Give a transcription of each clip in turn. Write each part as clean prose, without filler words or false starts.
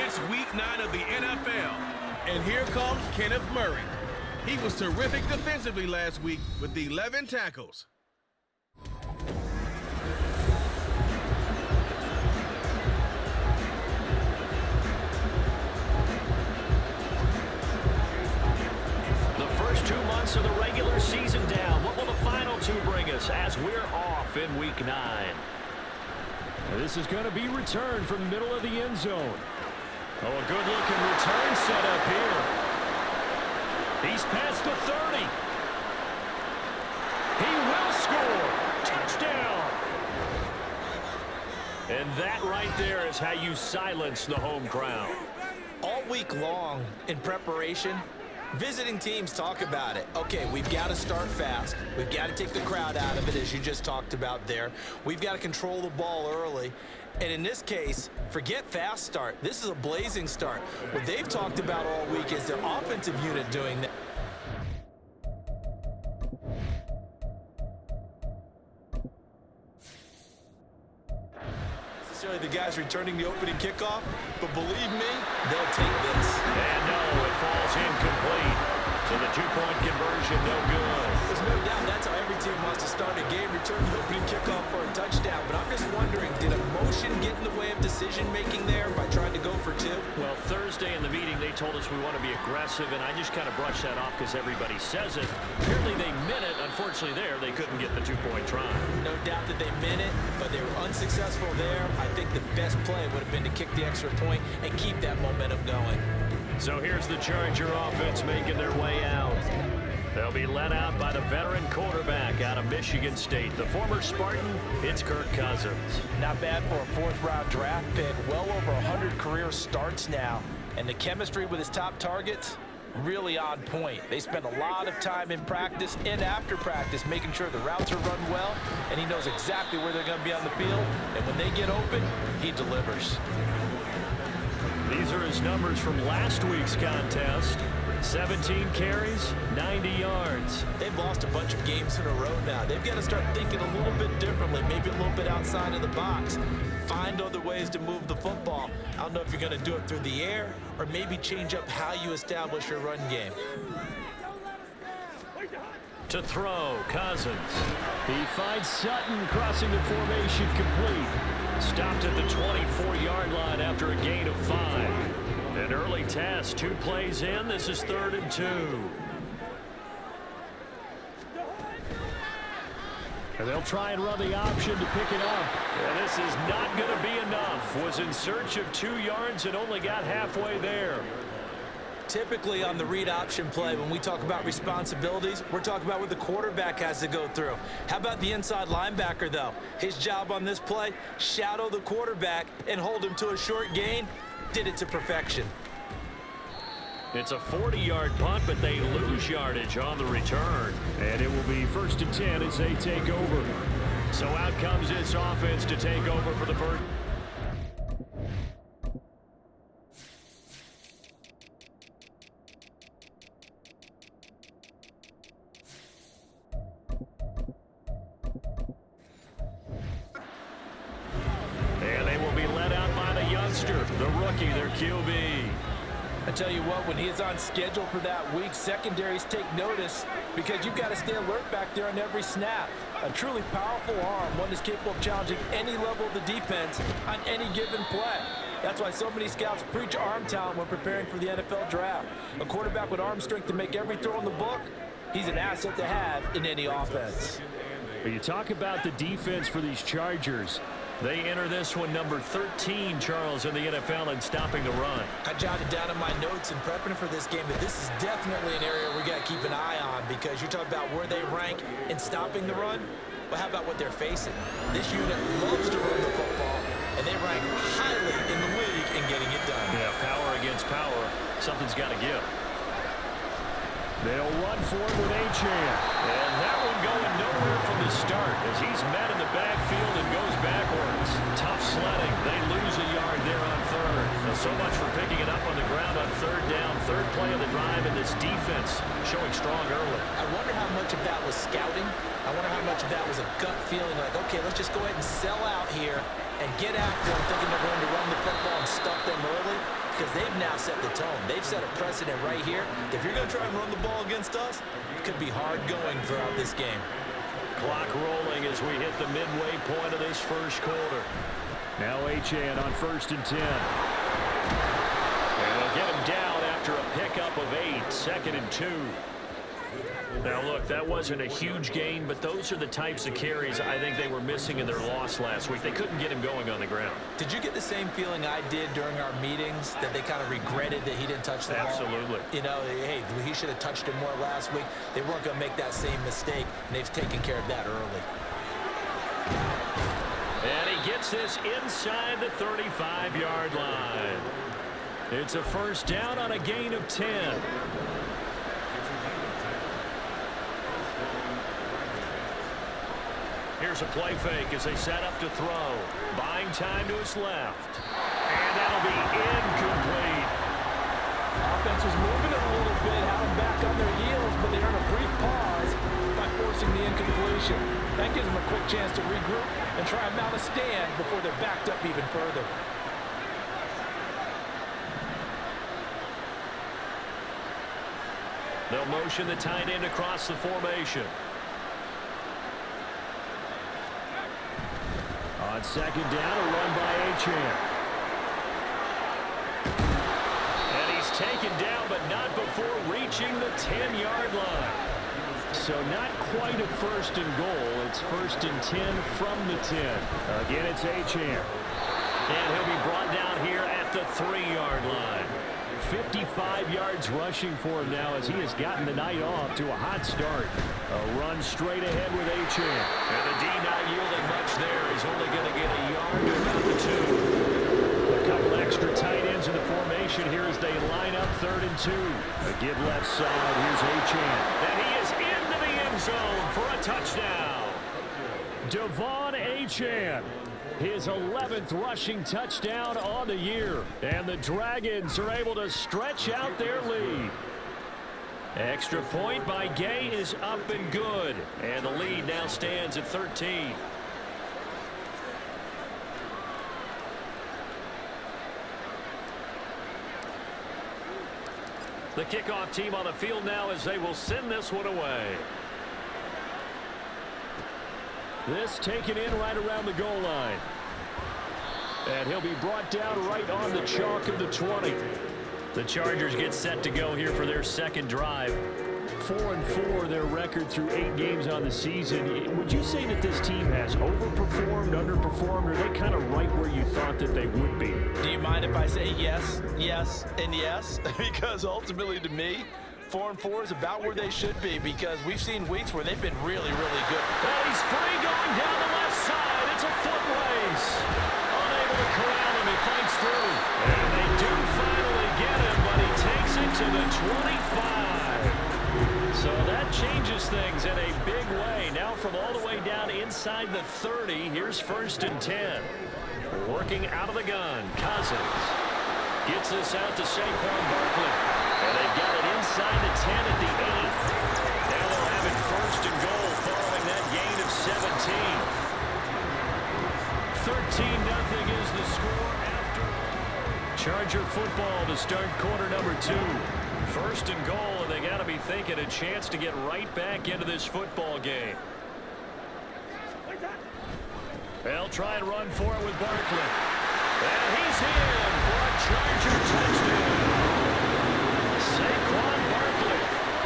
It's week 9 of the NFL. And here comes Kenneth Murray. He was terrific defensively last week with 11 tackles. The first 2 months of the regular season down. What will the final 2 bring us as we're off in week 9? This is going to be returned from the middle of the end zone. Oh, a good-looking return set up here. He's past the 30. He will score. Touchdown. And that right there is how you silence the home crowd. All week long in preparation, visiting teams talk about it. Okay, we've got to start fast. We've got to take the crowd out of it, as you just talked about there. We've got to control the ball early. And in this case, forget fast start. This is a blazing start. What they've talked about all week is their offensive unit doing that. Necessarily the guys returning the opening kickoff, but believe me, they'll take this. And no, it falls incomplete. So the 2-point conversion, no good. There's no doubt that's how every team wants to start a game, return the opening kickoff for a touchdown. But I'm just wondering, did emotion get in the way of decision-making there by trying to go for 2? Well, Thursday in the meeting, they told us we want to be aggressive, and I just kind of brushed that off because everybody says it. Apparently they meant it. Unfortunately there, they couldn't get the 2-point try. No doubt that they meant it, but they were unsuccessful there. I think the best play would have been to kick the extra point and keep that momentum going. So here's the Charger offense making their way out. They'll be led out by the veteran quarterback out of Michigan State. The former Spartan, it's Kirk Cousins. Not bad for a 4th-round draft pick. Well over 100 career starts now. And the chemistry with his top targets, really on point. They spend a lot of time in practice and after practice making sure the routes are run well, and he knows exactly where they're going to be on the field. And when they get open, he delivers. These are his numbers from last week's contest. 17 carries, 90 yards. They've lost a bunch of games in a row now. They've got to start thinking a little bit differently, maybe a little bit outside of the box. Find other ways to move the football. I don't know if you're going to do it through the air or maybe change up how you establish your run game. To throw, Cousins. He finds Sutton crossing the formation complete. Stopped at the 24-yard line after a gain of 5. An early test, 2 plays in. This is 3rd and 2. And they'll try and run the option to pick it up. And this is not going to be enough. Was in search of 2 yards and only got halfway there. Typically on the read option play, when we talk about responsibilities, we're talking about what the quarterback has to go through. How about the inside linebacker, though? His job on this play, shadow the quarterback and hold him to a short gain. Did it to perfection. It's a 40-yard punt, but they lose yardage on the return. And it will be 1st and 10 as they take over. So out comes this offense to take over for the first. And they will be led out by the youngster, the rookie, their QB. I tell you what, when he is on schedule for that week, secondaries take notice because you've got to stay alert back there on every snap. A truly powerful arm, one that's capable of challenging any level of the defense on any given play. That's why so many scouts preach arm talent when preparing for the NFL draft. A quarterback with arm strength to make every throw in the book, he's an asset to have in any offense. When you talk about the defense for these Chargers, they enter this one number 13, Charles, in the NFL in stopping the run. I jotted down in my notes in prepping for this game that this is definitely an area we got to keep an eye on because you talk about where they rank in stopping the run. Well, how about what they're facing? This unit loves to run the football, and they rank highly in the league in getting it done. Yeah, power against power. Something's got to give. They'll run for it with Achane. And that one going nowhere from the start as he's met in the backfield and goes backwards. Tough sledding. They lose a yard there on 3rd. So much for picking it up on the ground on 3rd down. 3rd play of the drive, and this defense showing strong early. I wonder how much of that was scouting. I wonder how much of that was a gut feeling like, okay, let's just go ahead and sell out here and get after them thinking they're going to run the football and stuff them early. because they've now set the tone. They've set a precedent right here. If you're going to try and run the ball against us, it could be hard going throughout this game. Clock rolling as we hit the midway point of this first quarter. Now Achane on 1st and 10. And they'll get him down after a pickup of 8, 2nd and 2. Now, look, that wasn't a huge gain, but those are the types of carries I think they were missing in their loss last week. They couldn't get him going on the ground. Did you get the same feeling I did during our meetings, that they kind of regretted that he didn't touch the ball? Absolutely. You know, hey, he should have touched it more last week. They weren't going to make that same mistake, and they've taken care of that early. And he gets this inside the 35-yard line. It's a first down on a gain of 10. Here's a play fake as they set up to throw. Buying time to his left. And that'll be incomplete. Offense was moving it a little bit, had them back on their heels, but they earned a brief pause by forcing the incompletion. That gives them a quick chance to regroup and try and mount a stand before they're backed up even further. They'll motion the tight end across the formation. On 2nd down, a run by Achane. And he's taken down, but not before reaching the 10-yard line. So not quite a 1st and goal. It's 1st and 10 from the 10. Again, it's Achane. And he'll be brought down here at the 3-yard line. 55 yards rushing for him now as he has gotten the night off to a hot start. A run straight ahead with Achane. And the D not yielding much there. He's only going to get a yard to about the 2. A couple extra tight ends in the formation here as they line up 3rd and 2. A give left side. Here's Achane. And he is into the end zone for a touchdown. Devon Achane. His 11th rushing touchdown on the year. And the Dragons are able to stretch out their lead. Extra point by Gay is up and good. And the lead now stands at 13. The kickoff team on the field now as they will send this one away. This taken in right around the goal line. And he'll be brought down right on the chalk of the 20. The Chargers get set to go here for their second drive. 4-4 their record through 8 games on the season. Would you say that this team has overperformed, underperformed, or are they kind of right where you thought that they would be? Do you mind if I say yes, yes, and yes? Because ultimately to me, 4-4 is about where they should be, because we've seen weeks where they've been really, really good. Oh, he's free going down the left side. It's a foot race. Unable to corral him. He fights through. And they do finally get him, but he takes it to the 25. So that changes things in a big way. Now from all the way down inside the 30, here's 1st and 10. Working out of the gun, Cousins gets this out to Saquon Barkley. And they've got it inside the 10 at the 8. Now they'll have it 1st and goal following that gain of 17. 13-0 is the score after. Charger football to start quarter number 2. 1st and goal, and they got to be thinking a chance to get right back into this football game. They'll try and run for it with Barkley. And he's in for a Charger touchdown. Saquon Barkley,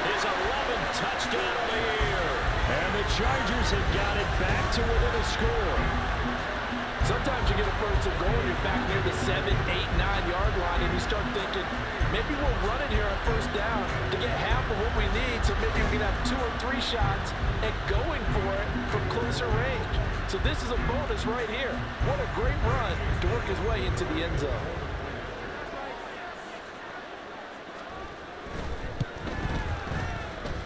his 11th touchdown of the year. And the Chargers have got it back to within a score. Sometimes you get a 1st and goal and you're back near the 7, 8, 9-yard line, and you start thinking, maybe we'll run it here on 1st down to get half of what we need, so maybe we can have 2 or 3 shots at going for it from closer range. So this is a bonus right here. What a great run to work his way into the end zone.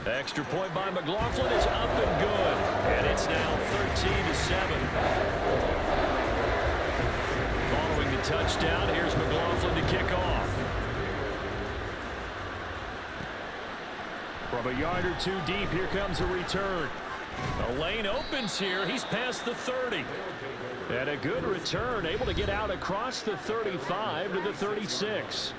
Extra point by McLaughlin is up and good. And it's now 13-7. Following the touchdown, here's McLaughlin to kick off. From a yard or 2 deep, here comes a return. The lane opens here. He's past the 30. And a good return, able to get out across the 35 to the 36.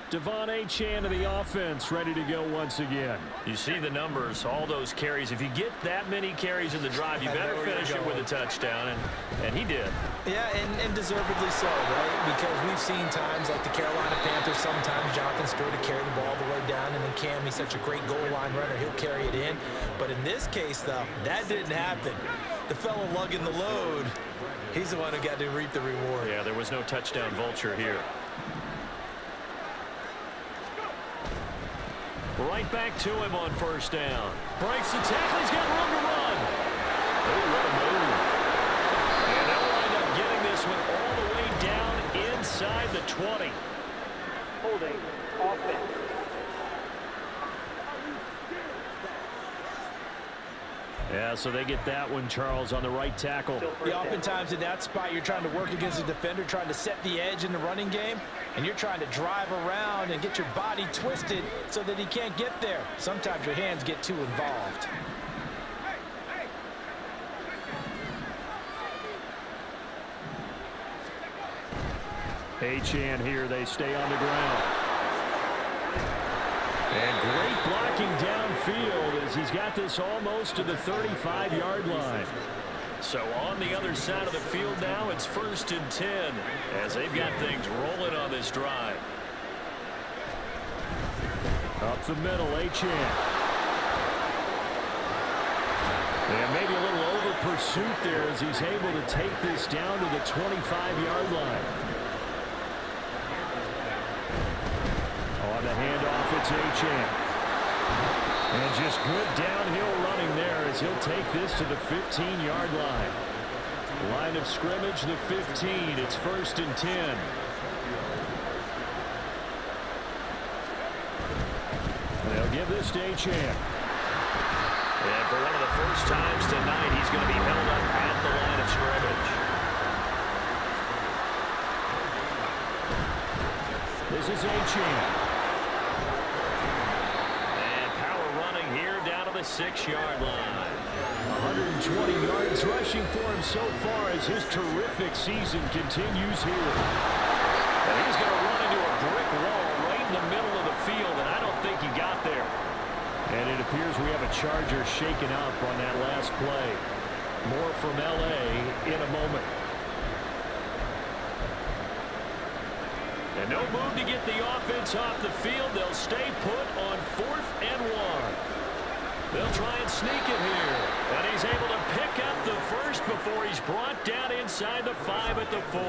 Devon Achane of the offense ready to go once again. You see the numbers, all those carries. If you get that many carries in the drive, you better finish it with a touchdown, and he did. Yeah, and deservedly so, right? Because we've seen times like the Carolina Panthers, sometimes Jonathan Stewart to carry the ball all the way down, and then Cam, he's such a great goal line runner, he'll carry it in. But in this case, though, that didn't happen. The fellow lugging the load, he's the one who got to reap the reward. Yeah, there was no touchdown vulture here. Right back to him on first down. Breaks the tackle. He's got room to run. Oh, what a move. And they'll wind up getting this one all the way down inside the 20. Holding offense. Yeah, so they get that one, Charles, on the right tackle. Yeah, oftentimes in that spot, you're trying to work against a defender, trying to set the edge in the running game, and you're trying to drive around and get your body twisted so that he can't get there. Sometimes your hands get too involved. Achane here, they stay on the ground. And great blocking downfield as he's got this almost to the 35-yard line. So on the other side of the field now, it's 1st and 10 as they've got things rolling on this drive. Up the middle, Achane. And maybe a little over pursuit there as he's able to take this down to the 25-yard line. On the handoff, it's Achane. And just good downhill running there as he'll take this to the 15-yard line. Line of scrimmage, the 15. It's 1st and 10. They'll give this to Achane. And for one of the first times tonight, he's going to be held up at the line of scrimmage. This is Achane. And power running here down to the 6-yard line. 120 yards rushing for him so far as his terrific season continues here. And he's going to run into a brick wall right in the middle of the field, and I don't think he got there. And it appears we have a Charger shaken up on that last play. More from L.A. in a moment. And no move to get the offense off the field. They'll stay put on 4th and 1. They'll try and sneak it here. And he's able to pick up the first before he's brought down inside the 5 at the 4.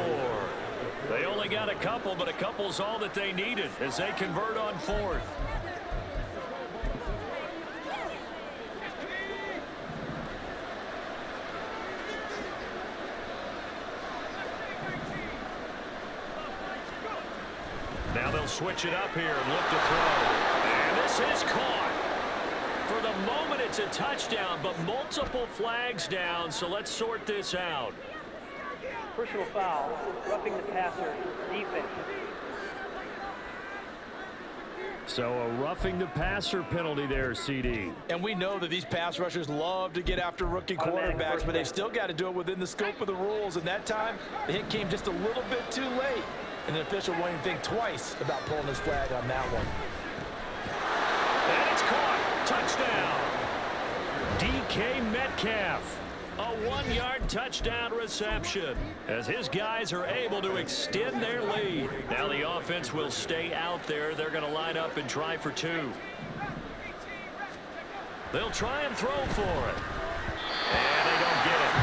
They only got a couple, but a couple's all that they needed as they convert on 4th. Now they'll switch it up here and look to throw. And this is caught. For the moment, it's a touchdown, but multiple flags down, so let's sort this out. Personal foul, roughing the passer, defense. So a roughing the passer penalty there, CD. And we know that these pass rushers love to get after rookie quarterbacks, but they've still got to do it within the scope of the rules. And that time, the hit came just a little bit too late. And the official won't even think twice about pulling his flag on that one. And it's caught. Touchdown. DK Metcalf. A 1-yard touchdown reception as his guys are able to extend their lead. Now the offense will stay out there. They're going to line up and try for 2. They'll try and throw for it. And they don't get it.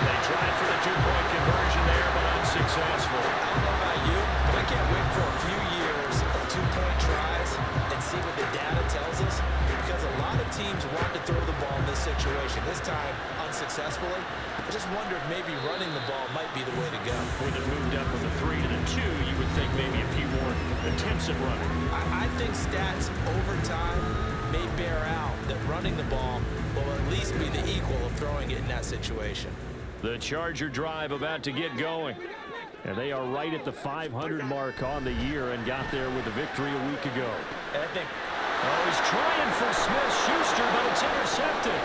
They tried for the 2-point conversion there, but unsuccessful. I don't know about you, but I can't wait for a few years of 2-point tries and see what the data tells us. Because a lot of teams want to throw the ball in this situation. This time, unsuccessfully. I just wonder if maybe running the ball might be the way to go. When it moved up from the 3 to the 2, you would think maybe a few more attempts at running. I think stats over time may bear out that running the ball will at least be the equal of throwing it in that situation. The Charger drive about to get going. And they are right at the 500 mark on the year and got there with a victory a week ago. And I think Oh, he's trying for Smith-Schuster, but it's intercepted.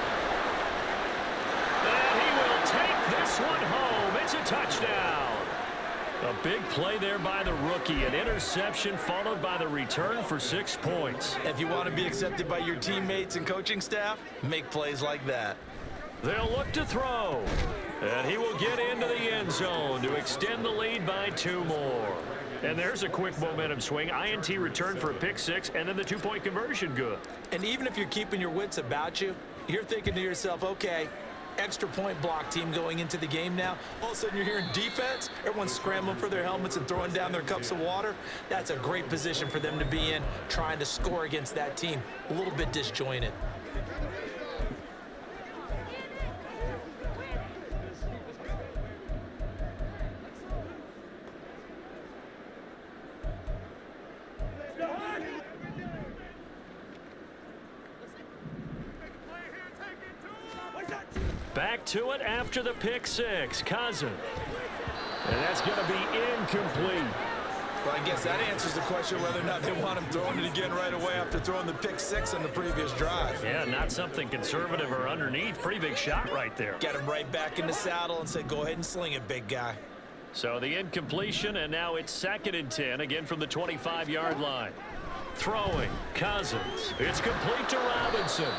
touchdown. A big play there by the rookie. An interception followed by the return for 6 points. If you want to be accepted by your teammates and coaching staff, make plays like that. They'll look to throw. And he will get into the end zone to extend the lead by 2 more. And there's a quick momentum swing. INT return for a pick 6, and then the 2-point conversion good. And even if you're keeping your wits about you, you're thinking to yourself, okay, extra point block team going into the game now. All of a sudden you're hearing defense. Everyone's scrambling for their helmets and throwing down their cups of water. That's a great position for them to be in, trying to score against that team. A little bit disjointed. Back to it after the pick 6. Cousins. And that's going to be incomplete. Well, I guess that answers the question whether or not they want him throwing it again right away after throwing the pick 6 on the previous drive. Yeah, not something conservative or underneath. Pretty big shot right there. Get him right back in the saddle and say, go ahead and sling it, big guy. So the incompletion, and now it's 2nd and 10, again from the 25-yard line. Throwing, Cousins. It's complete to Robinson.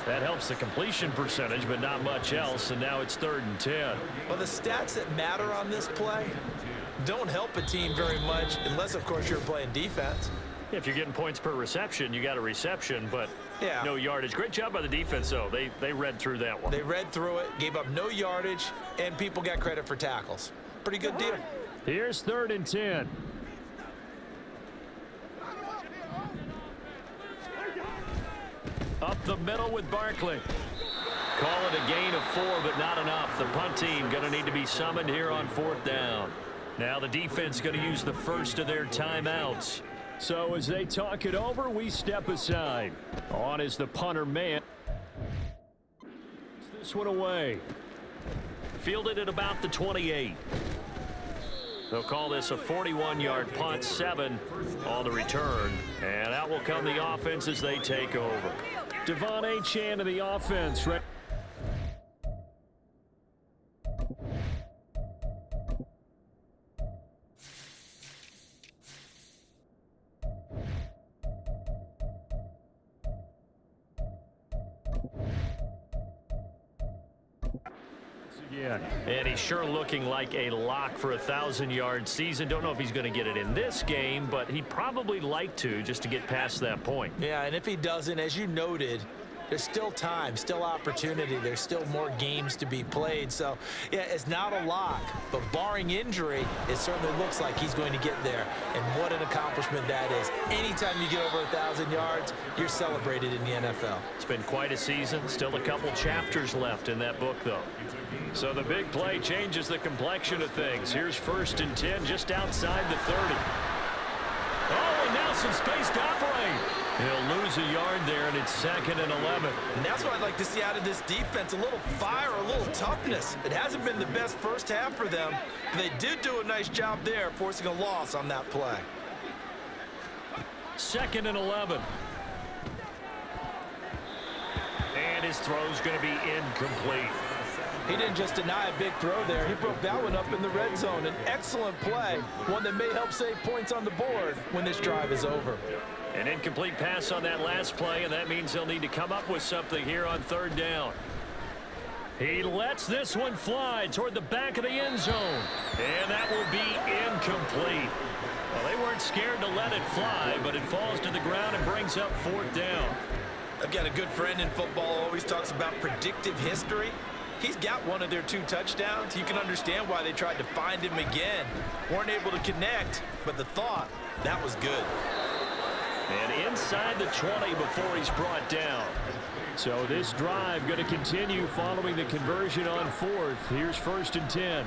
That helps the completion percentage, but not much else, and now it's 3rd and 10. Well, the stats that matter on this play don't help a team very much, unless, of course, you're playing defense. If you're getting points per reception, you got a reception, but no yardage. Great job by the defense, though. They read through that one. They read through it, gave up no yardage, and people got credit for tackles. Pretty good deal. Here's 3rd and 10. Up the middle with Barkley. Call it a gain of 4, but not enough. The punt team going to need to be summoned here on 4th down. Now the defense going to use the first of their timeouts. So as they talk it over, we step aside. On is the punter man. This one away. Fielded at about the 28. They'll call this a 41-yard punt, 7 on the return. And out will come the offense as they take over. Devon Achane to the offense. Right. And he's sure looking like a lock for a 1,000-yard season. Don't know if he's going to get it in this game, but he'd probably like to just to get past that point. Yeah, and if he doesn't, as you noted, there's still time, still opportunity. There's still more games to be played. So, yeah, it's not a lock, but barring injury, it certainly looks like he's going to get there. And what an accomplishment that is. Anytime you get over 1,000 yards, you're celebrated in the NFL. It's been quite a season. Still a couple chapters left in that book, though. So the big play changes the complexion of things. Here's 1st and 10 just outside the 30. Oh, and now some space to operate. He'll lose a yard there, and it's 2nd and 11. And that's what I'd like to see out of this defense, a little fire, a little toughness. It hasn't been the best first half for them, but they did do a nice job there, forcing a loss on that play. 2nd and 11. And his throw's going to be incomplete. He didn't just deny a big throw there. He broke that one up in the red zone. An excellent play, one that may help save points on the board when this drive is over. An incomplete pass on that last play, and that means they'll need to come up with something here on 3rd down. He lets this one fly toward the back of the end zone, and that will be incomplete. Well, they weren't scared to let it fly, but it falls to the ground and brings up 4th down. I've got a good friend in football, always talks about predictive history. He's got one of their 2 touchdowns. You can understand why they tried to find him again. Weren't able to connect, but the thought, that was good. And inside the 20 before he's brought down. So this drive going to continue following the conversion on 4th. Here's 1st and 10.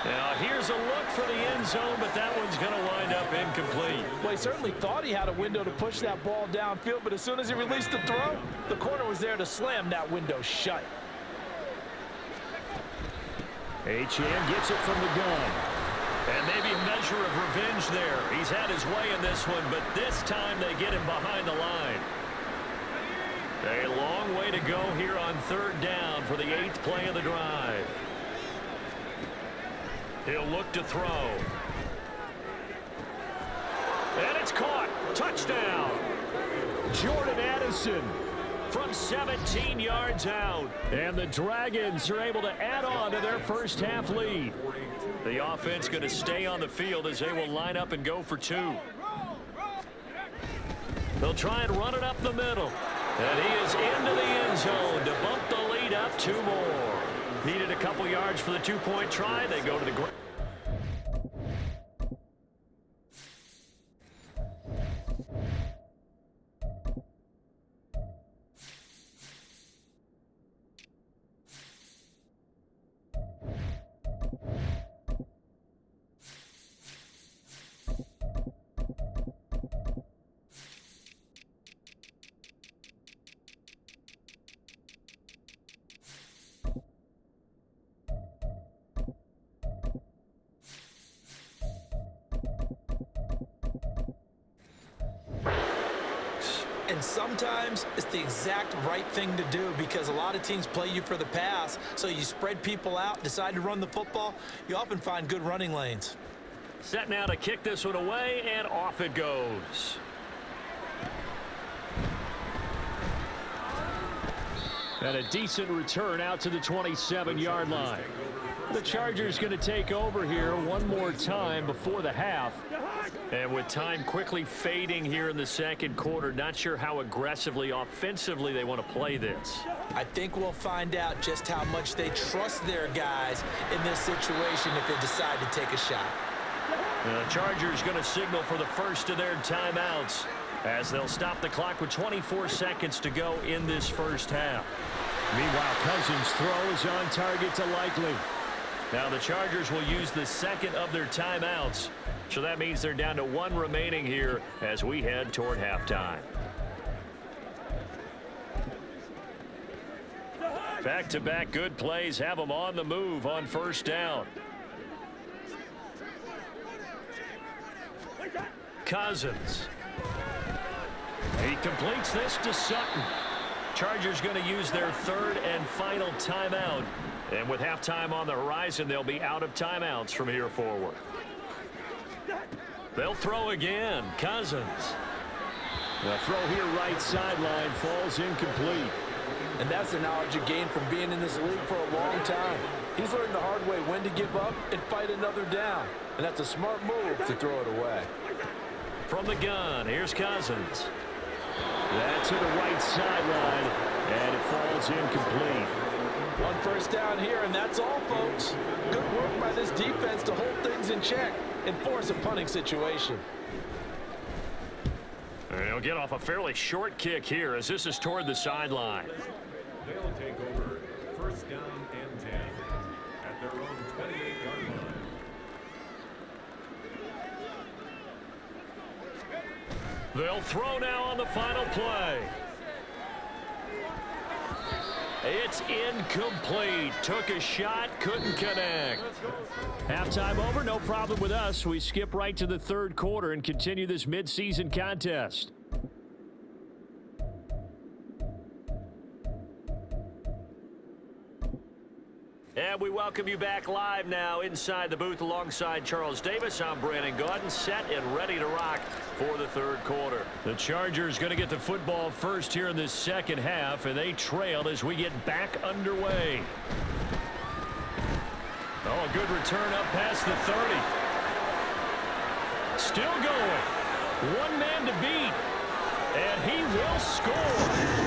Now here's a look for the end zone, but that one's going to wind up incomplete. Well, he certainly thought he had a window to push that ball downfield, but as soon as he released the throw, the corner was there to slam that window shut. Achane gets it from the gun. And maybe a measure of revenge there. He's had his way in this one, but this time they get him behind the line. A long way to go here on third down for the 8th play of the drive. He'll look to throw. And it's caught. Touchdown. Jordan Addison from 17 yards out. And the Dragons are able to add on to their first half lead. The offense going to stay on the field as they will line up and go for 2. They'll try and run it up the middle. And he is into the end zone to bump the lead up 2 more. Needed a couple yards for the 2-point try. They go to the ground. And sometimes it's the exact right thing to do because a lot of teams play you for the pass, so you spread people out, decide to run the football. You often find good running lanes. Set now to kick this one away, and off it goes. And a decent return out to the 27-yard line. The Chargers going to take over here one more time before the half. And with time quickly fading here in the second quarter, not sure how aggressively, offensively they want to play this. I think we'll find out just how much they trust their guys in this situation if they decide to take a shot. The Chargers going to signal for the first of their timeouts as they'll stop the clock with 24 seconds to go in this first half. Meanwhile, Cousins' throw is on target to Likely. Now the Chargers will use the second of their timeouts. So that means they're down to 1 remaining here as we head toward halftime. Back-to-back good plays have them on the move on first down. Cousins. He completes this to Sutton. Chargers going to use their third and final timeout. And with halftime on the horizon, they'll be out of timeouts from here forward. They'll throw again. Cousins. The throw here right sideline falls incomplete. And that's the knowledge you gain from being in this league for a long time. He's learned the hard way when to give up and fight another down. And that's a smart move to throw it away. From the gun, here's Cousins. That's to the right sideline, and it falls incomplete. On first down here, and that's all, folks. Good work by this defense to hold things in check and force a punting situation. They'll get off a fairly short kick here as this is toward the sideline. They'll take over first down and 10 at their own 28-yard line. They'll throw now on the final play. It's incomplete. Took a shot, couldn't connect. Halftime over, no problem with us. We skip right to the third quarter and continue this midseason contest. And we welcome you back live now inside the booth alongside Charles Davis. I'm Brandon Gaudin, set and ready to rock for the third quarter. The Chargers going to get the football first here in this second half, and they trail as we get back underway. Oh, a good return up past the 30. Still going. One man to beat. And he will score.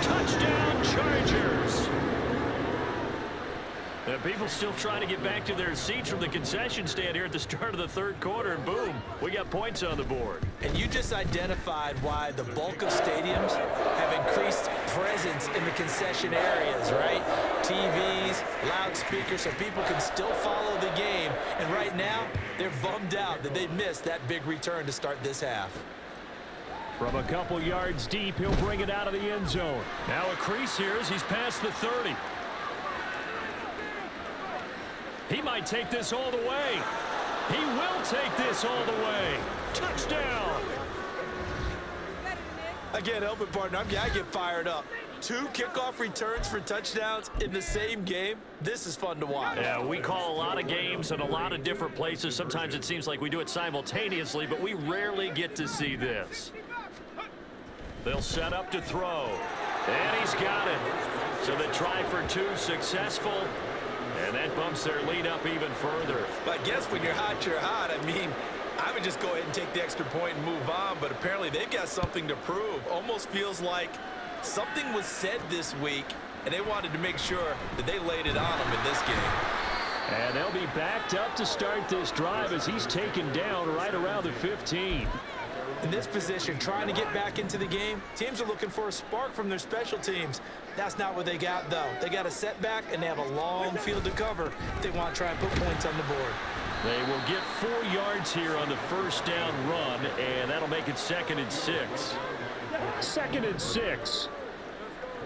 Touchdown, Chargers. And people still trying to get back to their seats from the concession stand here at the start of the third quarter, and boom, we got points on the board. And you just identified why the bulk of stadiums have increased presence in the concession areas, right? TVs, loudspeakers, so people can still follow the game. And right now, they're bummed out that they missed that big return to start this half. From a couple yards deep, he'll bring it out of the end zone. Now a crease here as he's past the 30. He might take this all the way. He will take this all the way. Touchdown. I can't help it, partner. I get fired up. 2 kickoff returns for touchdowns in the same game. This is fun to watch. Yeah, we call a lot of games in a lot of different places. Sometimes it seems like we do it simultaneously, but we rarely get to see this. They'll set up to throw. And he's got it. So they try for 2, successful. And that bumps their lead up even further. But I guess when you're hot, you're hot. I mean, I would just go ahead and take the extra point and move on, but apparently they've got something to prove. Almost feels like something was said this week, and they wanted to make sure that they laid it on them in this game. And they'll be backed up to start this drive as he's taken down right around the 15. In this position, trying to get back into the game, teams are looking for a spark from their special teams. That's not what they got, though. They got a setback, and they have a long field to cover if they want to try and put points on the board. They will get 4 yards here on the first down run, and that'll make it 2nd and 6. 2nd and 6.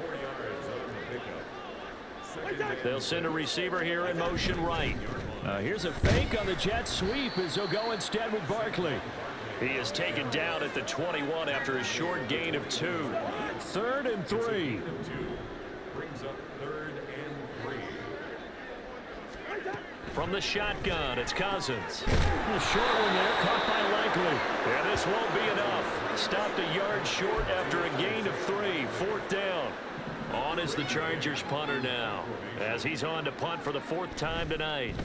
4 yards on the pickup. They'll send a receiver here in motion right. Here's a fake on the jet sweep as he'll go instead with Barkley. He is taken down at the 21 after a short gain of 2. 3rd and 3. Brings up 3rd and 3. From the shotgun, it's Cousins. The short one there, caught by Likely. And this won't be enough. Stopped a yard short after a gain of 3. 4th down. On is the Chargers punter now, as he's on to punt for the 4th time tonight.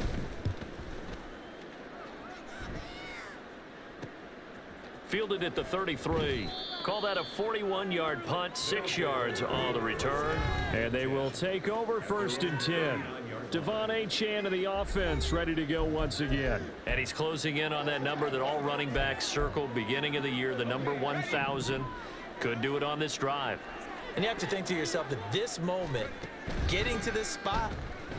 Fielded at the 33. Call that a 41-yard punt, 6 yards on the return. And they will take over 1st and 10. Devon Achane of the offense ready to go once again. And he's closing in on that number that all running backs circled beginning of the year, the number 1,000. Could do it on this drive. And you have to think to yourself that this moment, getting to this spot,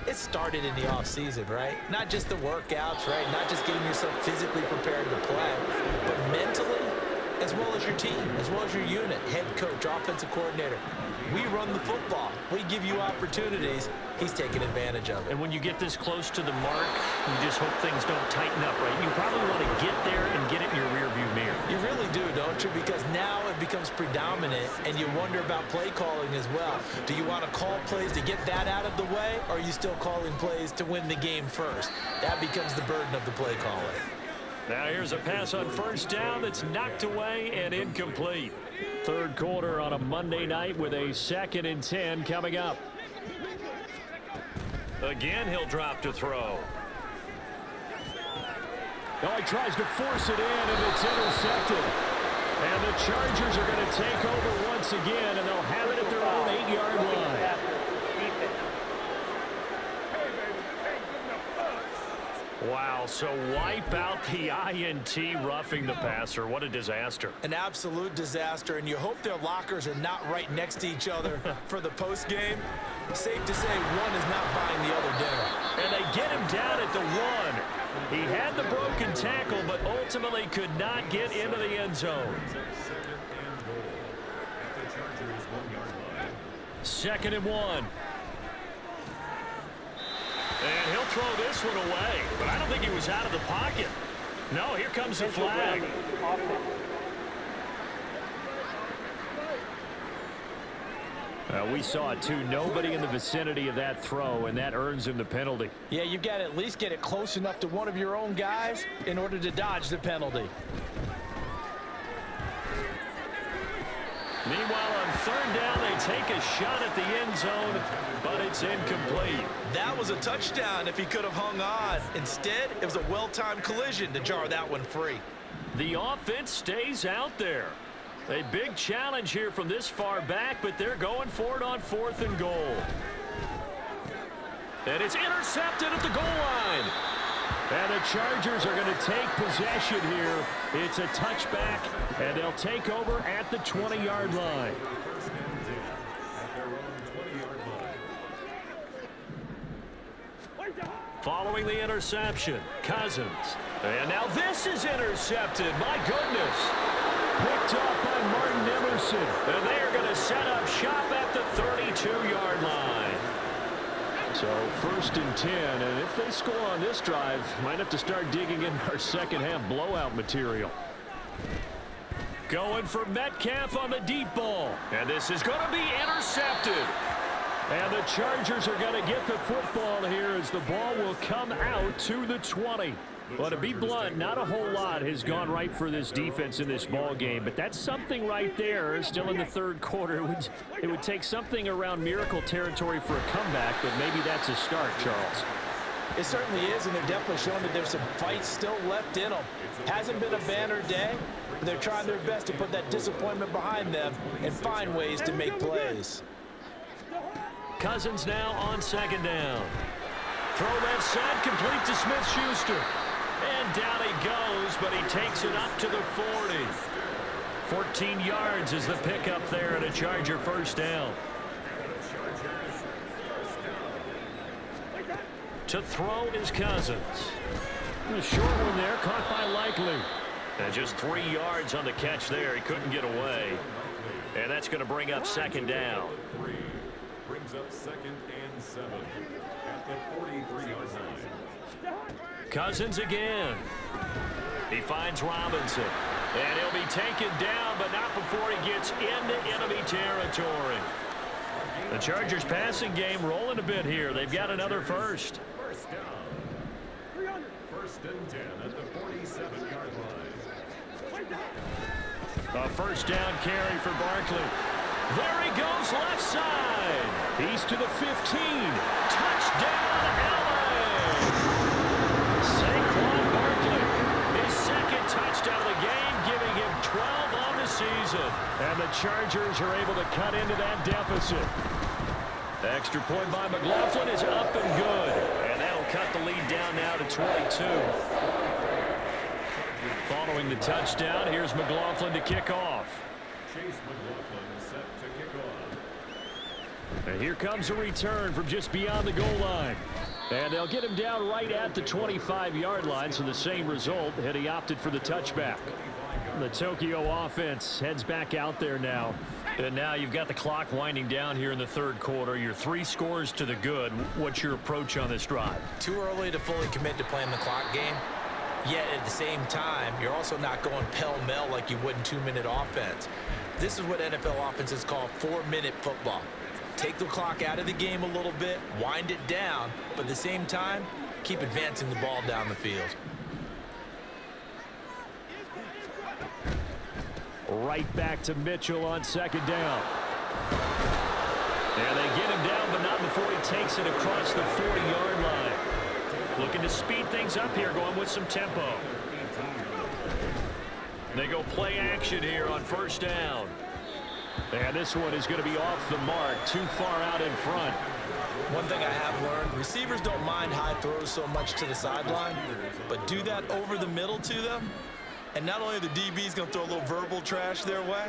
it started in the offseason, right? Not just the workouts, right? Not just getting yourself physically prepared to play, but mentally, as well as your team, as well as your unit, head coach, offensive coordinator. We run the football. We give you opportunities. He's taking advantage of it. And when you get this close to the mark, you just hope things don't tighten up, right? You probably want to get there and get it in your rearview mirror. You really do, don't you? Because now it becomes predominant, and you wonder about play calling as well. Do you want to call plays to get that out of the way, or are you still calling plays to win the game first? That becomes the burden of the play caller. Now here's a pass on 1st down that's knocked away and incomplete. 3rd quarter on a Monday night with a 2nd and 10 coming up. Again, he'll drop to throw. Oh, he tries to force it in, and it's intercepted. And the Chargers are going to take over once again, and they'll have it at their own 8-yard line. Wow, so wipe out the INT roughing the passer. What a disaster. An absolute disaster, and you hope their lockers are not right next to each other for the post game. Safe to say one is not buying the other dinner. And they get him down at the 1. He had the broken tackle, but ultimately could not get into the end zone. 2nd and 1. And he'll throw this one away, but I don't think he was out of the pocket. No, here comes the flag. We saw it too. Nobody in the vicinity of that throw, and that earns him the penalty. Yeah, you've got to at least get it close enough to one of your own guys in order to dodge the penalty. Meanwhile, on 3rd down, they take a shot at the end zone, but it's incomplete. That was a touchdown if he could have hung on. Instead, it was a well-timed collision to jar that one free. The offense stays out there. A big challenge here from this far back, but they're going for it on 4th and goal. And it's intercepted at the goal line. And the Chargers are going to take possession here. It's a touchback, and they'll take over at the 20-yard line. Following the interception, Cousins. And now this is intercepted. My goodness. Picked up by Martin Emerson. And they are going to set up shop at the 32-yard line. So 1st and 10, and if they score on this drive, might have to start digging in our second half blowout material. Going for Metcalf on the deep ball. And this is going to be intercepted. And the Chargers are going to get the football here as the ball will come out to the 20. Well, to be blunt, not a whole lot has gone right for this defense in this ball game, but that's something right there. Still in the third quarter, it would take something around miracle territory for a comeback, but maybe that's a start, Charles. It certainly is, and they're definitely showing that there's some fight still left in them. Hasn't been a banner day, but they're trying their best to put that disappointment behind them and find ways to make plays. Cousins now on second down. Throw left side, complete to Smith-Schuster. And down he goes, but he takes it up to the 40. 14 yards is the pickup there and a Charger first down. To throw is Cousins. A short one there, caught by Likely. And just 3 yards on the catch there. He couldn't get away. And that's going to bring up second down. Brings up 2nd and 7 at the 43-yard line. Cousins again. He finds Robinson. And he'll be taken down, but not before he gets into enemy territory. The Chargers passing game rolling a bit here. They've got another first. First down. 1st and 10 at the 47-yard line. A first down carry for Barkley. There he goes left side. He's to the 15. Touchdown, LA! Saquon Barkley. His second touchdown of the game, giving him 12 on the season. And the Chargers are able to cut into that deficit. The extra point by McLaughlin is up and good. And that'll cut the lead down now to 22. Following the touchdown, here's McLaughlin to kick off. Chase McLaughlin set to kick off. And here comes a return from just beyond the goal line. And they'll get him down right at the 25-yard line, so the same result, had he opted for the touchback. The Tokyo offense heads back out there now. And now you've got the clock winding down here in the third quarter. You're 3 scores to the good. What's your approach on this drive? Too early to fully commit to playing the clock game. Yet at the same time, you're also not going pell-mell like you would in 2-minute offense. This is what NFL offenses call 4-minute football. Take the clock out of the game a little bit, wind it down, but at the same time, keep advancing the ball down the field. Right back to Mitchell on second down. And they get him down, but not before he takes it across the 40-yard line. Looking to speed things up here, going with some tempo. They go play action here on first down. And this one is going to be off the mark, too far out in front. One thing I have learned, receivers don't mind high throws so much to the sideline, but do that over the middle to them. And not only are the DBs going to throw a little verbal trash their way,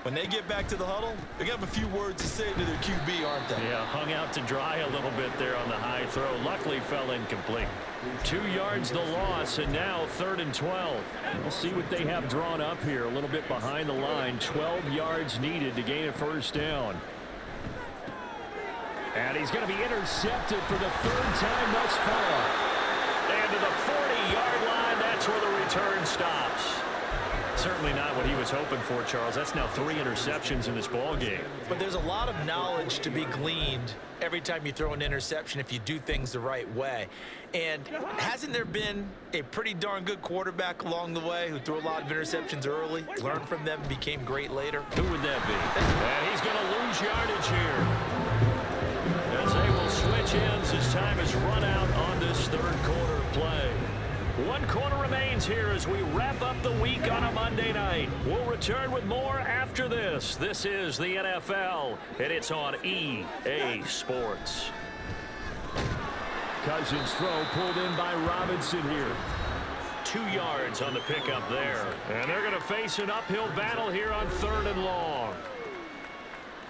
when they get back to the huddle, they're going to have a few words to say to their QB, aren't they? Yeah, hung out to dry a little bit there on the high throw. Luckily fell incomplete. 2 yards the loss, and now 3rd and 12. We'll see what they have drawn up here. A little bit behind the line. 12 yards needed to gain a first down. And he's going to be intercepted for the 3rd time thus far. And to the 40-yard line, that's where the return stops. Certainly not what he was hoping for, Charles. That's now 3 interceptions in this ball game. But there's a lot of knowledge to be gleaned every time you throw an interception if you do things the right way. And hasn't there been a pretty darn good quarterback along the way who threw a lot of interceptions early, learned from them, and became great later? Who would that be? And he's going to lose yardage here, as they will switch ends as time is run out on this third quarter play. 1 quarter remains here as we wrap up the week on a Monday night. We'll return with more after this. This is the NFL, and it's on EA Sports. Cousins throw pulled in by Robinson here. 2 yards on the pickup there. And they're going to face an uphill battle here on 3rd and long.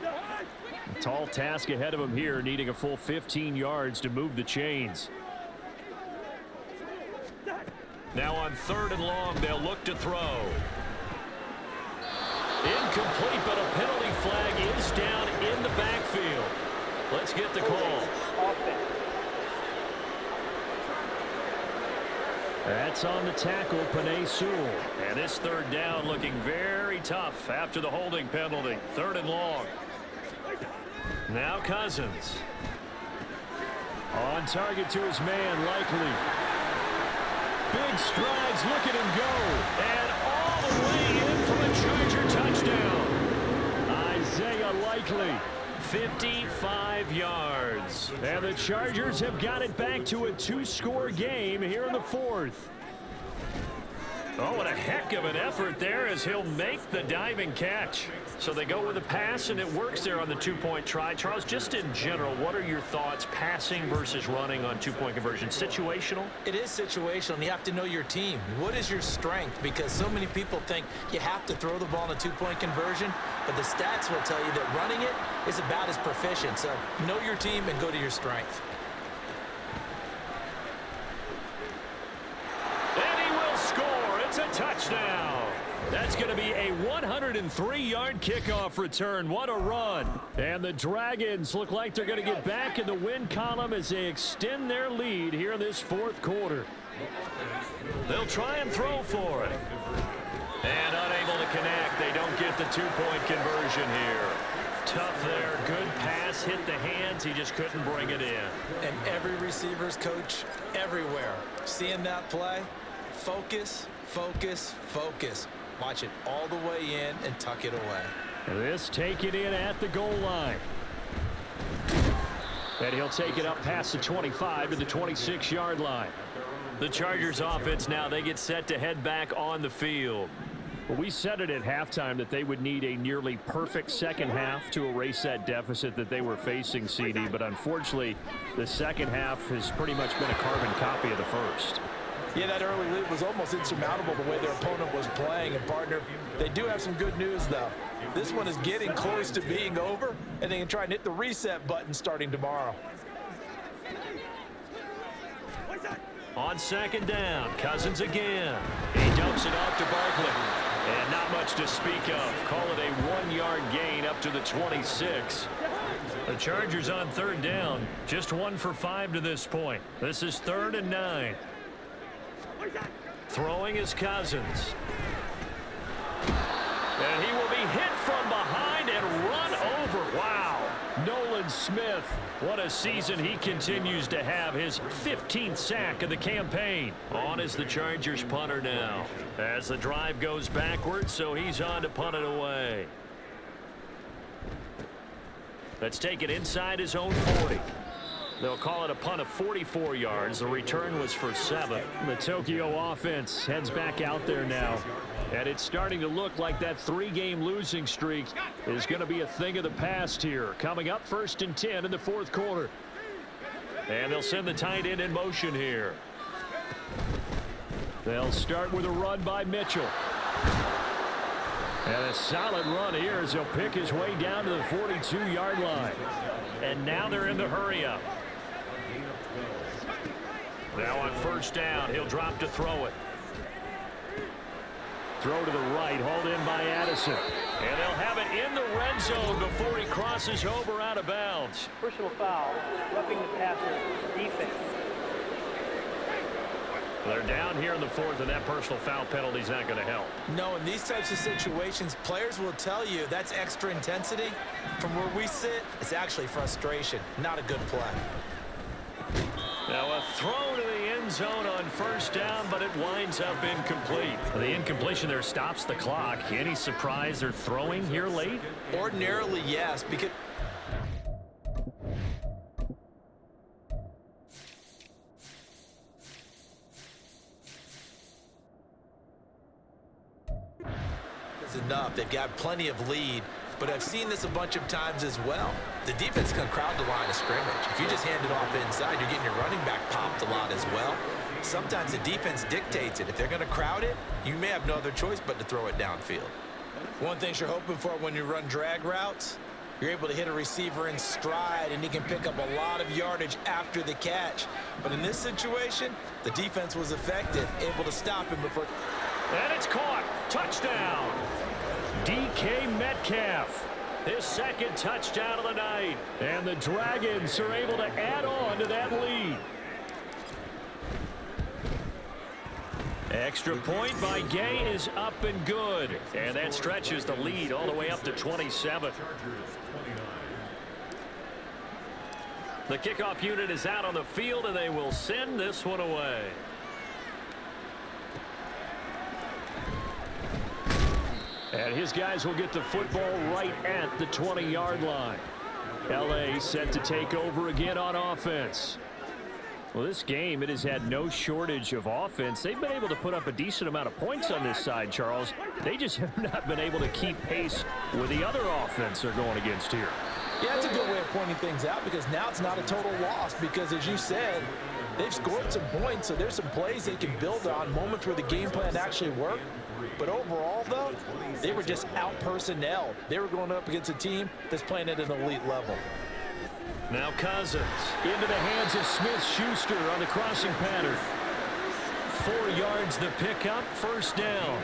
A tall task ahead of him here, needing a full 15 yards to move the chains. Now on 3rd and long, they'll look to throw. Incomplete, but a penalty flag is down in the backfield. Let's get the call. That's on the tackle, Panay Sewell. And this third down looking very tough after the holding penalty. 3rd and long. Now Cousins. On target to his man, Likely. Big strides, look at him go. And all the way in for a Charger touchdown. Isaiah Likely. 55 yards. And the Chargers have got it back to a 2-score game here in the 4th. Oh, what a heck of an effort there as he'll make the diving catch. So they go with a pass, and it works there on the 2-point try. Charles, just in general, what are your thoughts passing versus running on 2-point conversion? Situational? It is situational, and you have to know your team. What is your strength? Because so many people think you have to throw the ball in a 2-point conversion, but the stats will tell you that running it is about as proficient. So know your team and go to your strength. And he will score. It's a touchdown. That's going to be a 103-yard kickoff return. What a run. And the Dragons look like they're going to get back in the win column as they extend their lead here in this 4th quarter. They'll try and throw for it. And unable to connect. They don't get the 2-point conversion here. Tough there. Good pass. Hit the hands. He just couldn't bring it in. And every receiver's coach everywhere. Seeing that play, focus, focus, focus. Watch it all the way in and tuck it away. This taken in at the goal line. And he'll take it up past the 25 to the 26-yard line. The Chargers offense now, they get set to head back on the field. Well, we said it at halftime that they would need a nearly perfect second half to erase that deficit that they were facing, CD. But unfortunately, the second half has pretty much been a carbon copy of the first. Yeah, that early lead was almost insurmountable the way their opponent was playing. And, partner, they do have some good news, though. This one is getting close to being over, and they can try and hit the reset button starting tomorrow. On 2nd down, Cousins again. He dumps it off to Barkley. And not much to speak of. Call it a 1-yard gain up to the 26. The Chargers on 3rd down. Just 1 for 5 to this point. This is 3rd and 9. Throwing is Cousins. And he will be hit from behind and run over. Wow. Nolan Smith. What a season he continues to have. His 15th sack of the campaign. On is the Chargers punter now. As the drive goes backwards, so he's on to punt it away. Let's take it inside his own 40. They'll call it a punt of 44 yards. The return was for 7. The Tokyo offense heads back out there now. And it's starting to look like that 3-game losing streak is going to be a thing of the past here. Coming up 1st and 10 in the 4th quarter. And they'll send the tight end in motion here. They'll start with a run by Mitchell. And a solid run here as he'll pick his way down to the 42-yard line. And now they're in the hurry-up. Now on 1st down, he'll drop to throw it. Throw to the right, hauled in by Addison. And they'll have it in the red zone before he crosses over out of bounds. Personal foul, roughing the passer, defense. They're down here in the 4th, and that personal foul penalty is not going to help. No, in these types of situations, players will tell you that's extra intensity. From where we sit, it's actually frustration, not a good play. Now a throw to the end zone on 1st down, but it winds up incomplete. The incompletion there stops the clock. Any surprise they're throwing here late? Ordinarily, yes, because it's enough. They've got plenty of lead, but I've seen this a bunch of times as well. The defense can crowd the line of scrimmage. If you just hand it off inside, you're getting your running back popped a lot as well. Sometimes the defense dictates it. If they're going to crowd it, you may have no other choice but to throw it downfield. One thing you're hoping for when you run drag routes, you're able to hit a receiver in stride, and he can pick up a lot of yardage after the catch. But in this situation, the defense was effective, able to stop him before. And it's caught. Touchdown. DK Metcalf. His 2nd touchdown of the night. And the Dragons are able to add on to that lead. Extra point by Gay is up and good. And that stretches the lead all the way up to 27. The kickoff unit is out on the field, and they will send this one away. And his guys will get the football right at the 20-yard line. L.A. set to take over again on offense. Well, this game, it has had no shortage of offense. They've been able to put up a decent amount of points on this side, Charles. They just have not been able to keep pace with the other offense they're going against here. Yeah, that's a good way of pointing things out, because now it's not a total loss, because as you said, they've scored some points, so there's some plays they can build on, moments where the game plan actually worked. But overall, though, they were just out-personnelled. They were going up against a team that's playing at an elite level. Now Cousins into the hands of Smith-Schuster on the crossing pattern. 4 yards the pickup, first down.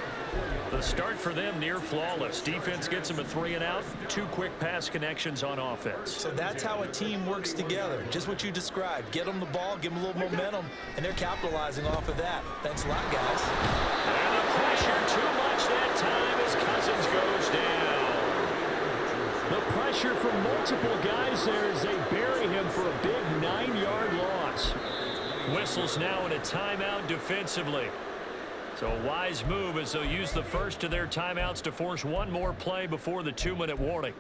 The start for them near flawless. Defense gets them a 3-and-out, 2 quick pass connections on offense. So that's how a team works together. Just what you described. Get them the ball, give them a little momentum, and they're capitalizing off of that. Thanks a lot, guys. And the pressure too much that time as Cousins goes down. The pressure from multiple guys there as they bury him for a big 9-yard loss. Whistles now in a timeout defensively. So a wise move as they'll use the first of their timeouts to force one more play before the 2-minute warning.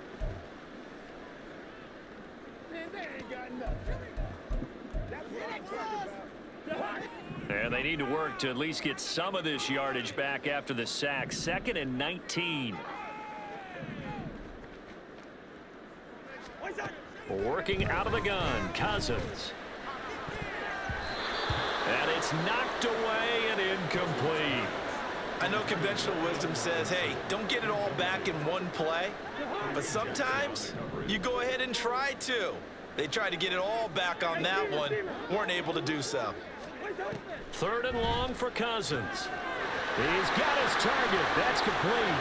And they need to work to at least get some of this yardage back after the sack. 2nd and 19. Working out of the gun, Cousins. And it's knocked away and incomplete. I know conventional wisdom says, hey, don't get it all back in one play. But sometimes you go ahead and try to. They tried to get it all back on that one. Weren't able to do so. 3rd and long for Cousins. He's got his target. That's complete.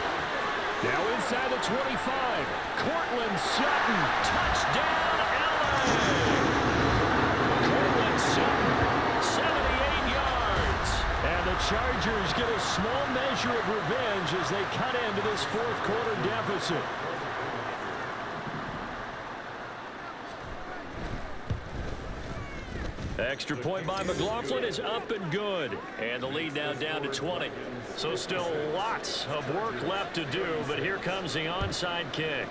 Now inside the 25. Cortland Sutton. Touchdown, LA. Cortland Sutton. 78 yards. And the Chargers get a small measure of revenge as they cut into this 4th quarter deficit. Extra point by McLaughlin is up and good. And the lead now down to 20. So still lots of work left to do, but here comes the onside kick.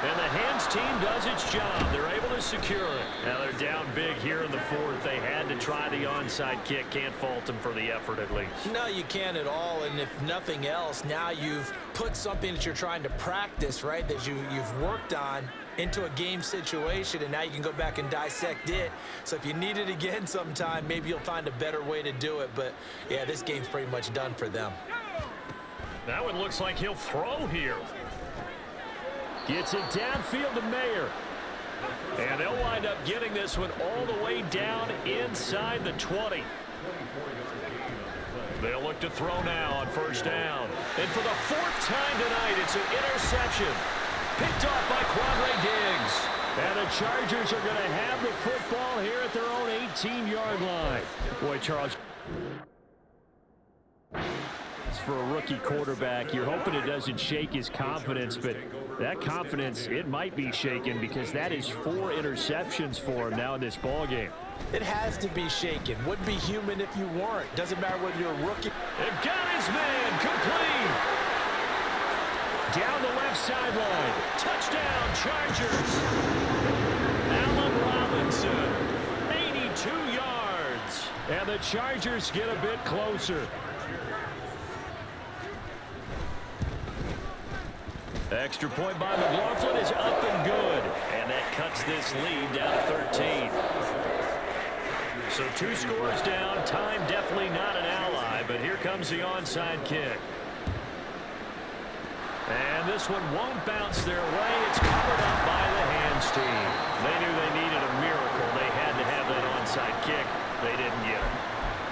And the hands team does its job. They're able to secure it. Now they're down big here in the 4th. They had to try the onside kick. Can't fault them for the effort at least. No, you can't at all. And if nothing else, now you've put something that you're trying to practice, right, that you've worked on into a game situation, and now you can go back and dissect it. So if you need it again sometime, maybe you'll find a better way to do it. But, yeah, this game's pretty much done for them. That one looks like he'll throw here. Gets it downfield to Mayer. And they'll wind up getting this one all the way down inside the 20. They'll look to throw now on first down. And for the 4th time tonight, it's an interception. Picked off by Quandre Diggs. And the Chargers are going to have the football here at their own 18-yard line. Boy, Charles, for a rookie quarterback, you're hoping it doesn't shake his confidence, but that confidence, it might be shaken because that is 4 interceptions for him now in this ball game. It has to be shaken. Wouldn't be human if you weren't. Doesn't matter whether you're a rookie. And got his man complete. Down the left sideline. Touchdown, Chargers. Allen Robinson, 82 yards. And the Chargers get a bit closer. Extra point by McLaughlin is up and good. And that cuts this lead down to 13. So 2 scores down. Time definitely not an ally, but here comes the onside kick. And this one won't bounce their way. It's covered up by the hands team. They knew they needed a miracle. They had to have that onside kick. They didn't get it.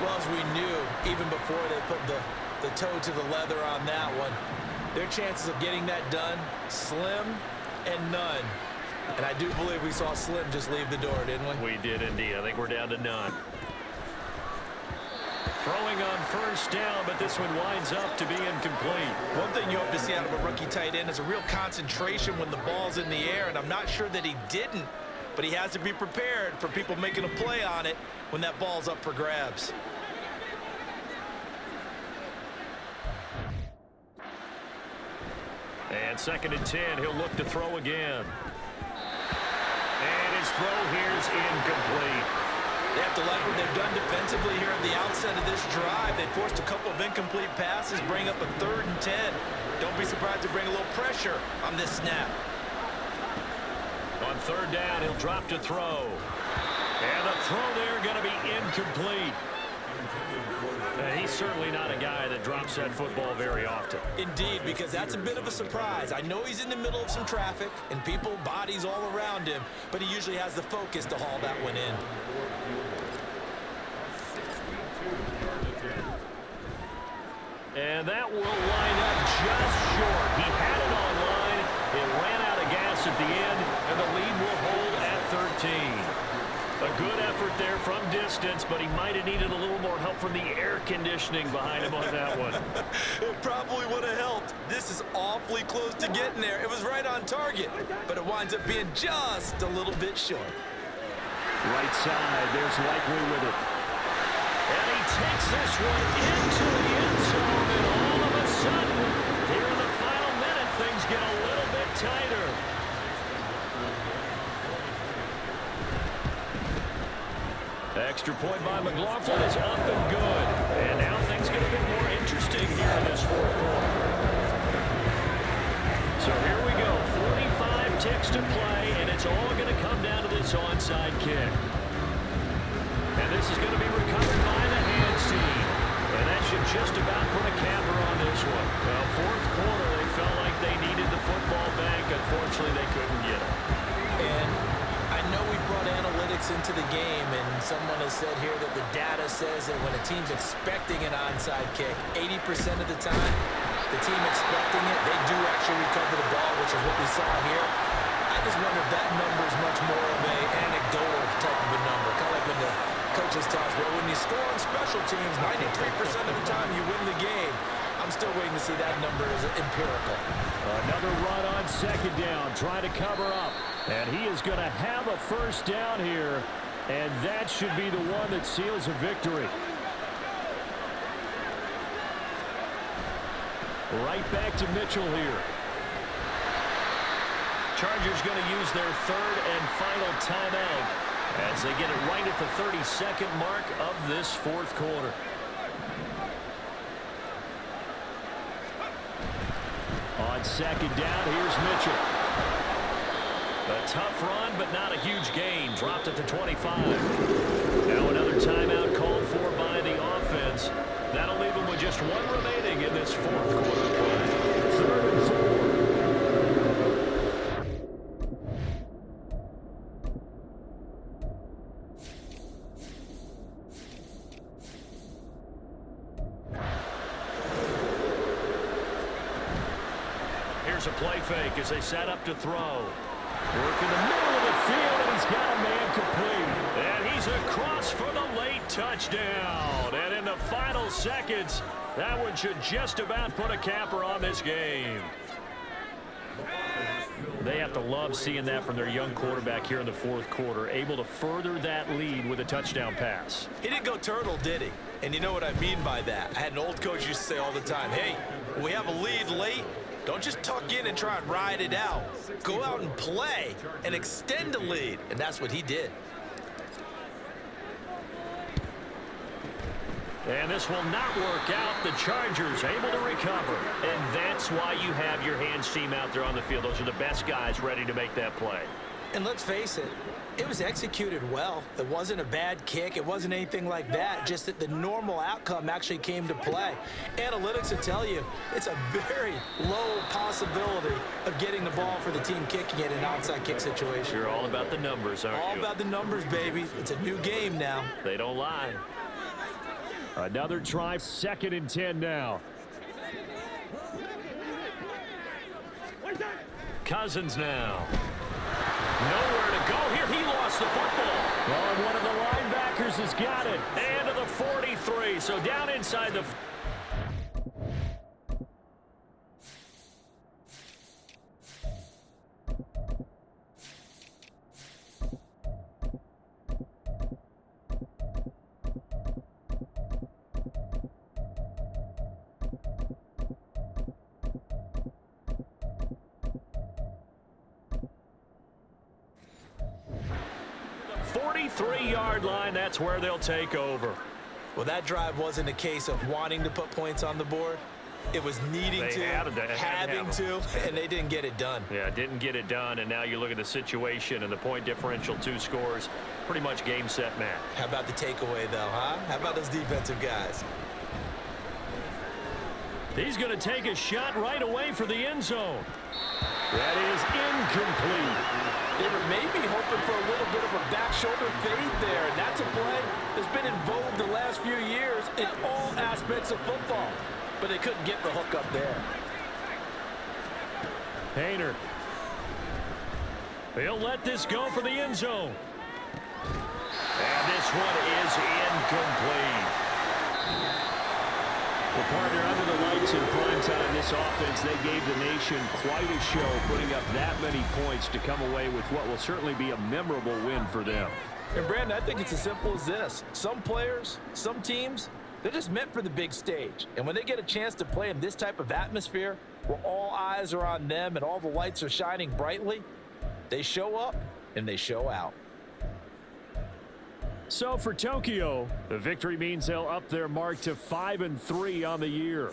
Well, as we knew, even before they put the toe to the leather on that one, their chances of getting that done, slim and none. And I do believe we saw Slim just leave the door, didn't we? We did indeed. I think we're down to none. Throwing on first down, but this one winds up to be incomplete. One thing you hope to see out of a rookie tight end is a real concentration when the ball's in the air, and I'm not sure that he didn't, but he has to be prepared for people making a play on it when that ball's up for grabs. And 2nd and 10, he'll look to throw again. And his throw here's incomplete. They have to like what they've done defensively here at the outset of this drive. They forced a couple of incomplete passes, bring up a 3rd and 10. Don't be surprised to bring a little pressure on this snap. On 3rd down, he'll drop to throw. And the throw there going to be incomplete. And he's certainly not a guy that drops that football very often. Indeed, because that's a bit of a surprise. I know he's in the middle of some traffic and people, bodies all around him, but he usually has the focus to haul that one in. And that will line up just short. He had it on line. It ran out of gas at the end, and the lead will hold at 13. A good effort there from distance, but he might have needed a little more help from the air conditioning behind him on that one. It probably would have helped. This is awfully close to getting there. It was right on target, but it winds up being just a little bit short. Right side, there's Likely with it. And he takes this one into the end zone, and all of a sudden, here in the final minute, things get a little bit tighter. Extra point by McLaughlin is up and good. And now things get a bit more interesting here in this 4th quarter. So here we go. 45 ticks to play, and it's all going to come down to this onside kick. And this is going to be recovered by the hands team. And that should just about put a capper on this one. Well, 4th quarter, they felt like they needed the football back. Unfortunately, they couldn't get it. And I know we brought analytics into the game, and someone has said here that the data says that when a team's expecting an onside kick, 80% of the time, the team expecting it, they do actually recover the ball, which is what we saw here. I just wonder if that number is much more of an anecdotal type of a number, kind of like when the coaches tell us, well, when you score on special teams, 93% of the time you win the game. I'm still waiting to see that number as empirical. Another run on 2nd down, trying to cover up. And he is going to have a first down here, and that should be the one that seals a victory. Right back to Mitchell here. Chargers going to use their 3rd and final timeout as they get it right at the 32nd mark of this 4th quarter. On 2nd down, here's Mitchell. A tough run, but not a huge gain. Dropped at the 25. Now another timeout called for by the offense. That'll leave them with just one remaining in this 4th quarter play. 3rd and 4. Here's a play fake as they set up to throw. Work in the middle of the field, and he's got a man complete. And he's across for the late touchdown. And in the final seconds, that one should just about put a capper on this game. They have to love seeing that from their young quarterback here in the 4th quarter, able to further that lead with a touchdown pass. He didn't go turtle, did he? And you know what I mean by that. I had an old coach used to say all the time, hey, when we have a lead late, don't just tuck in and try and ride it out. Go out and play and extend the lead. And that's what he did. And this will not work out. The Chargers able to recover. And that's why you have your hands team out there on the field. Those are the best guys ready to make that play. And let's face it, it was executed well. It wasn't a bad kick. It wasn't anything like that. Just that the normal outcome actually came to play. Analytics will tell you it's a very low possibility of getting the ball for the team kicking it in an onside kick situation. You're all about the numbers, aren't you? All about the numbers, baby. It's a new game now. They don't lie. Another try, 2nd and 10 now. Cousins now. Nowhere to go here. He lost the football. Well, and one of the linebackers has got it. And to the 43. 3. So down inside the... the 43-yard line, that's where they'll take over. Well, that drive wasn't a case of wanting to put points on the board. It was needing They to, had to having to, and they didn't get it done. Yeah, didn't get it done, and now you look at the situation and the point differential, 2 scores, pretty much game, set, match. How about the takeaway, though, huh? How about those defensive guys? He's going to take a shot right away for the end zone. That is incomplete. They were maybe hoping for a little bit of a back shoulder fade there, and that's a play that's been in vogue the last few years in all aspects of football. But they couldn't get the hook up there. Hayner. He'll let this go for the end zone. And this one is incomplete. Well, partner, under the lights in prime time, this offense, they gave the nation quite a show, putting up that many points to come away with what will certainly be a memorable win for them. And, Brandon, I think it's as simple as this. Some players, some teams, they're just meant for the big stage. And when they get a chance to play in this type of atmosphere where all eyes are on them and all the lights are shining brightly, they show up and they show out. So for Tokyo, the victory means they'll up their mark to 5-3 on the year.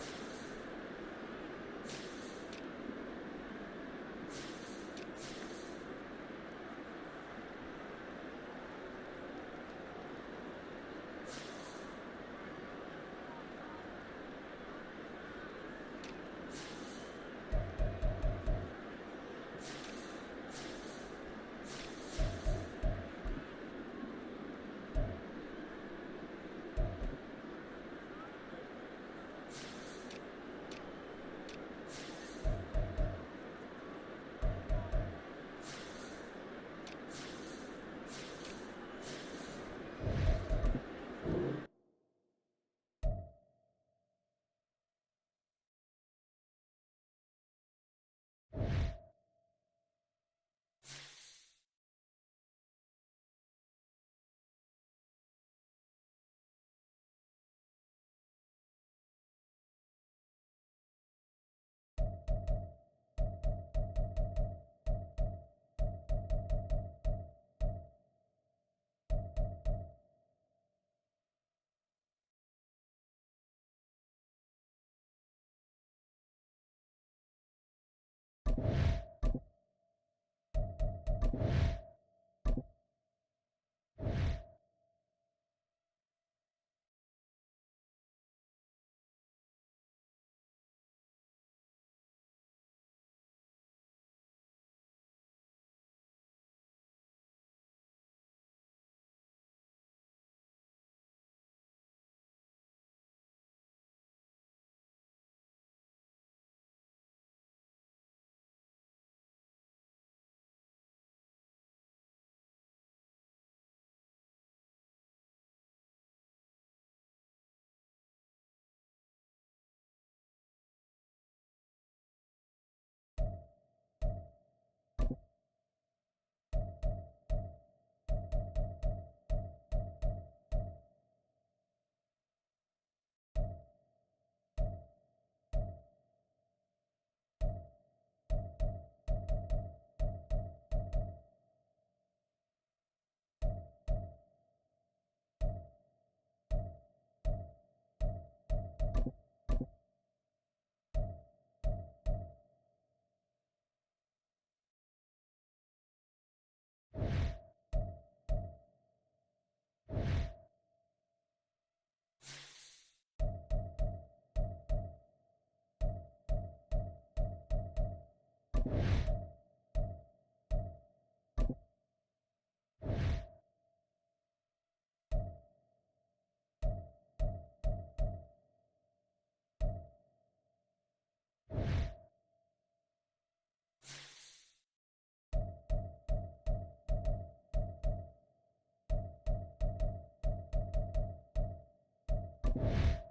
ball.